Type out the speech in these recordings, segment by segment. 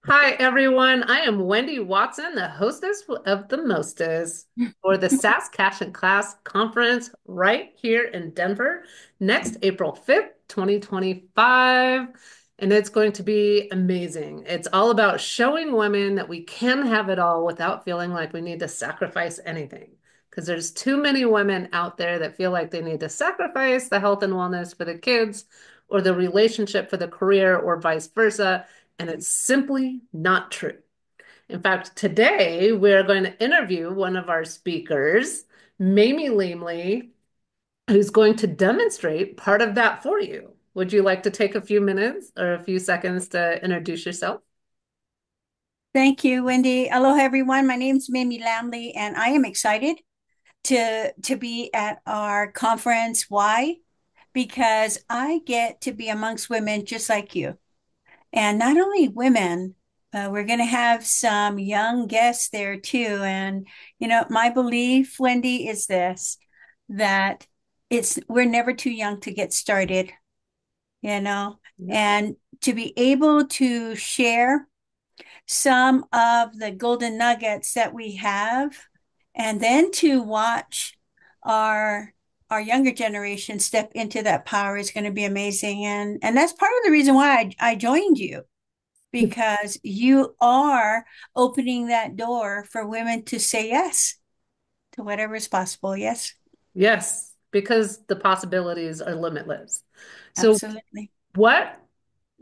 Hi, everyone. I am Wendy Watson, the hostess of the Mostest for the Sass Cash and Class Conference right here in Denver next April 5th, 2025. And it's going to be amazing. It's all about showing women that we can have it all without feeling like we need to sacrifice anything. Because there's too many women out there that feel like they need to sacrifice the health and wellness for the kids or the relationship for the career or vice versa. And it's simply not true. In fact, today we're going to interview one of our speakers, Mamie Lamley, who's going to demonstrate part of that for you. Would you like to take a few minutes or a few seconds to introduce yourself? Thank you, Wendy. Aloha, everyone. My name's Mamie Lamley, and I am excited to be at our conference. Why? Because I get to be amongst women just like you. And not only women, we're going to have some young guests there too. And, my belief, Wendy, is this, that we're never too young to get started, you know, Yep. and to be able to share some of the golden nuggets that we have, and then to watch our our younger generation step into that power is going to be amazing. And that's part of the reason why I joined you, because you are opening that door for women to say yes to whatever is possible. Yes, Yes, because the possibilities are limitless. So, absolutely. what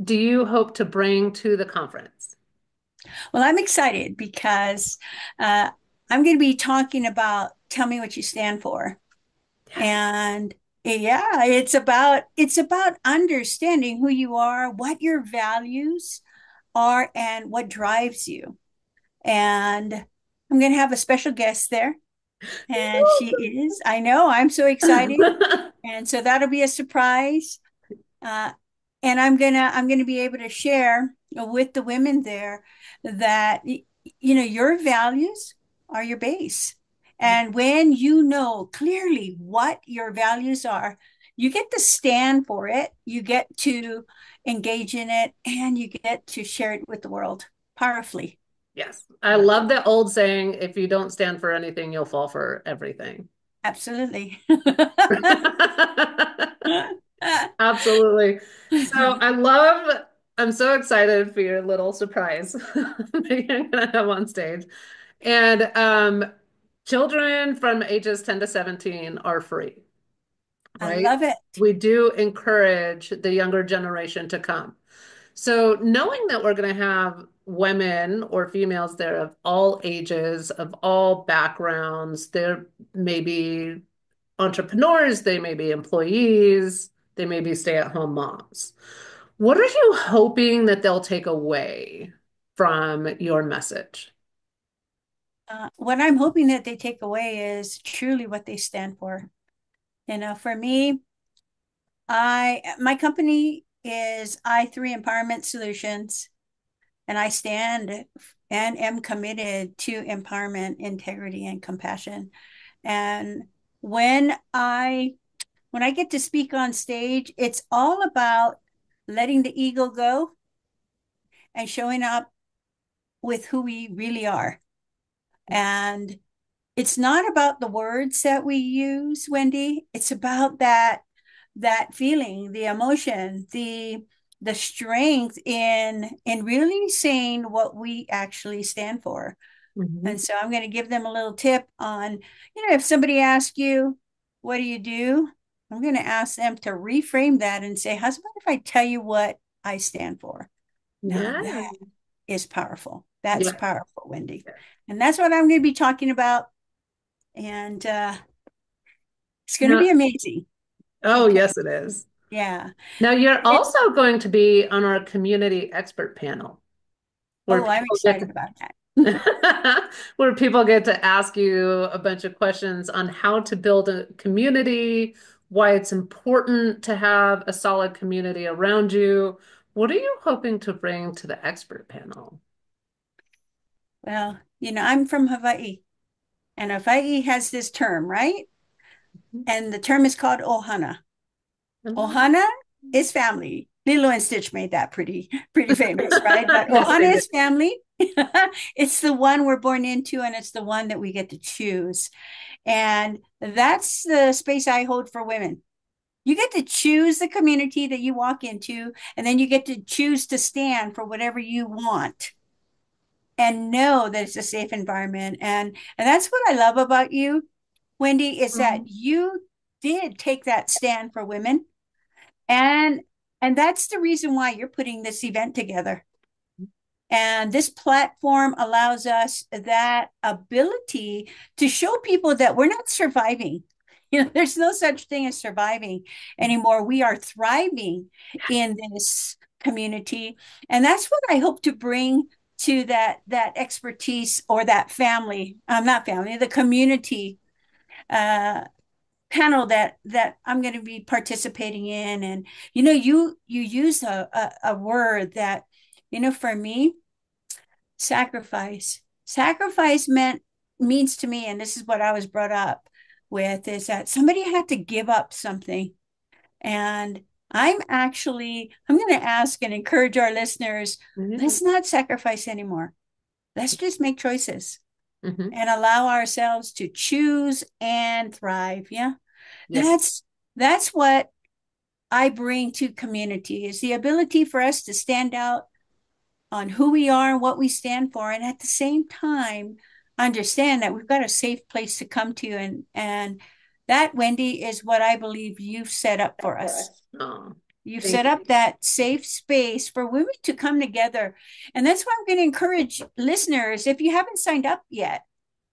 do you hope to bring to the conference? Well, I'm excited because uh, I'm going to be talking about tell me what you stand for. Yes. And yeah, it's about understanding who you are, what your values are, and what drives you. And I'm going to have a special guest there, and she is. I know, I'm so excited, and so that'll be a surprise. Uh, and I'm gonna be able to share with the women there that your values are your base. And when you know clearly what your values are, you get to stand for it, you get to engage in it, and you get to share it with the world powerfully. Yes. I love the old saying, if you don't stand for anything, you'll fall for everything. Absolutely. Absolutely. I'm so excited for your little surprise that you're gonna have on stage. And children from ages 10 to 17 are free, I right? love it. We do encourage the younger generation to come. So knowing that we're going to have women or females there of all ages, of all backgrounds, there may be entrepreneurs, they may be employees, they may be stay-at-home moms. What are you hoping that they'll take away from your message? What I'm hoping that they take away is truly what they stand for. For me, my company is I3 Empowerment Solutions, and I stand and am committed to empowerment, integrity, and compassion. And when I when I get to speak on stage, it's all about letting the ego go and showing up with who we really are. And it's not about the words that we use, Wendy. It's about that feeling, the emotion, the strength in really saying what we actually stand for. Mhm. And so I'm going to give them a little tip on, if somebody asks you, what do you do? I'm going to ask them to reframe that and say, how's about if I tell you what I stand for? Now Yeah. that is powerful. That's Yeah. powerful, Wendy. And that's what I'm going to be talking about. And it's going to Now, be amazing oh, because, yes, it is. yeah. Now, you're It, also going to be on our community expert panel where oh, I'm people get excited about that. where people get to ask you a bunch of questions on how to build a community, why it's important to have a solid community around you. What are you hoping to bring to the expert panel? Well, I'm from Hawaii, and Hawaii has this term, right? And the term is called ohana. Ohana is family. Lilo and Stitch made that pretty famous, right? But Yes, they did. Honest Family, it's the one we're born into, and it's the one that we get to choose. And that's the space I hold for women. You get to choose the community that you walk into, and then you get to choose to stand for whatever you want and know that it's a safe environment. And that's what I love about you, Wendy, is that Mhm. you did take that stand for women. And and that's the reason why you're putting this event together. And this platform allows us that ability to show people that we're not surviving. There's no such thing as surviving anymore. We are thriving in this community. And that's what I hope to bring to that expertise or that family, not family, the community uh, panel that I'm going to be participating in. And you use a word that, for me, sacrifice. Sacrifice means to me, and this is what I was brought up with, is that somebody had to give up something. And I'm going to ask and encourage our listeners, Mhm. let's not sacrifice anymore. Let's just make choices Mhm. and allow ourselves to choose and thrive. Yeah. Yes. That's what I bring to community, is the ability for us to stand out on who we are and what we stand for, and at the same time understand that we've got a safe place to come to. And that, Wendy, is what I believe you've set up for For us. us. Oh, You've thank set you. up that safe space for women to come together. And that's why I'm going to encourage listeners, if you haven't signed up yet,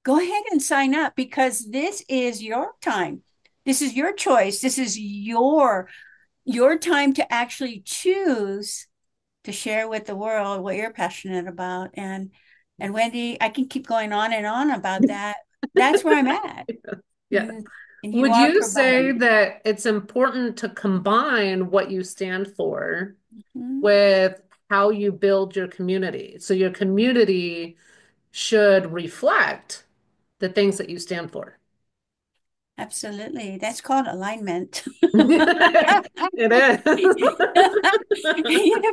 go ahead and sign up, because this is your time. This is your choice. This is your time to actually choose to share with the world what you're passionate about. And Wendy, I can keep going on and on about that. That's where I'm at. Yeah. And you Would are you say providing. that it's important to combine what you stand for Mhm. with how you build your community? So your community should reflect the things that you stand for. Absolutely. That's called alignment. It is.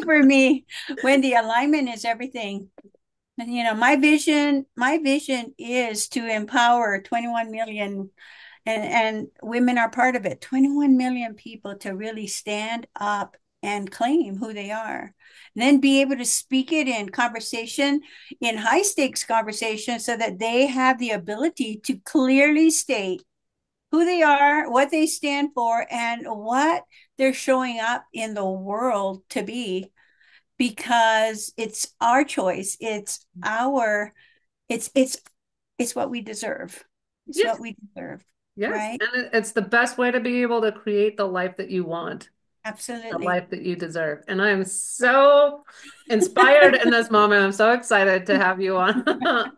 For me, Wendy, alignment is everything. And my vision is to empower 21 million, and women are part of it. 21 million people to really stand up and claim who they are. And then be able to speak it in conversation, in high stakes conversation, so that they have the ability to clearly state who they are, what they stand for, and what they're showing up in the world to be, because it's our choice. It's what we deserve. It's Yes, what we deserve, yes. right? And it's the best way to be able to create the life that you want, the Absolutely. life that you deserve. And I am so inspired in this moment. I'm so excited to have you on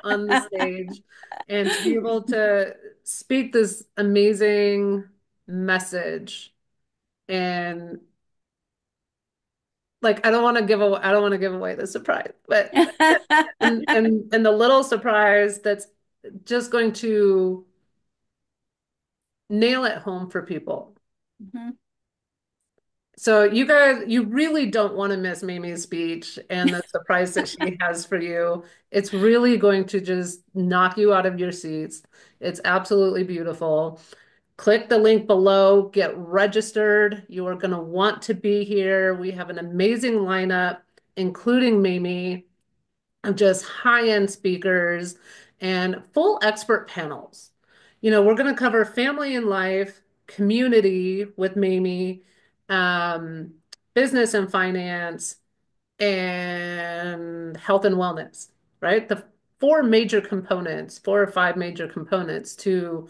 on the stage and to be able to speak this amazing message. And like I don't want to give away the surprise, but and the little surprise that's just going to nail it home for people. Mhm. So you guys, you really don't want to miss Mamie's speech and the surprise that she has for you. It's really going to just knock you out of your seats. It's absolutely beautiful. Click the link below, get registered. You are going to want to be here. We have an amazing lineup, including Mamie, of just high-end speakers and full expert panels. We're going to cover family and life, community with Mamie, um, business and finance, and health and wellness, right? The four or five major components to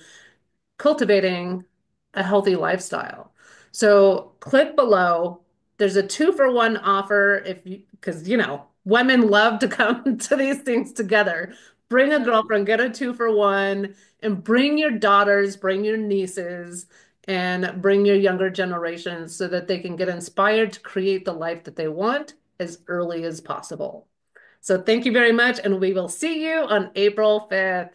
cultivating a healthy lifestyle. So click below. There's a 2-for-1 offer if you, because women love to come to these things together. Bring a girlfriend, get a 2-for-1, and bring your daughters, bring your nieces, and bring your younger generations so that they can get inspired to create the life that they want as early as possible. So thank you very much, and we will see you on April 5th.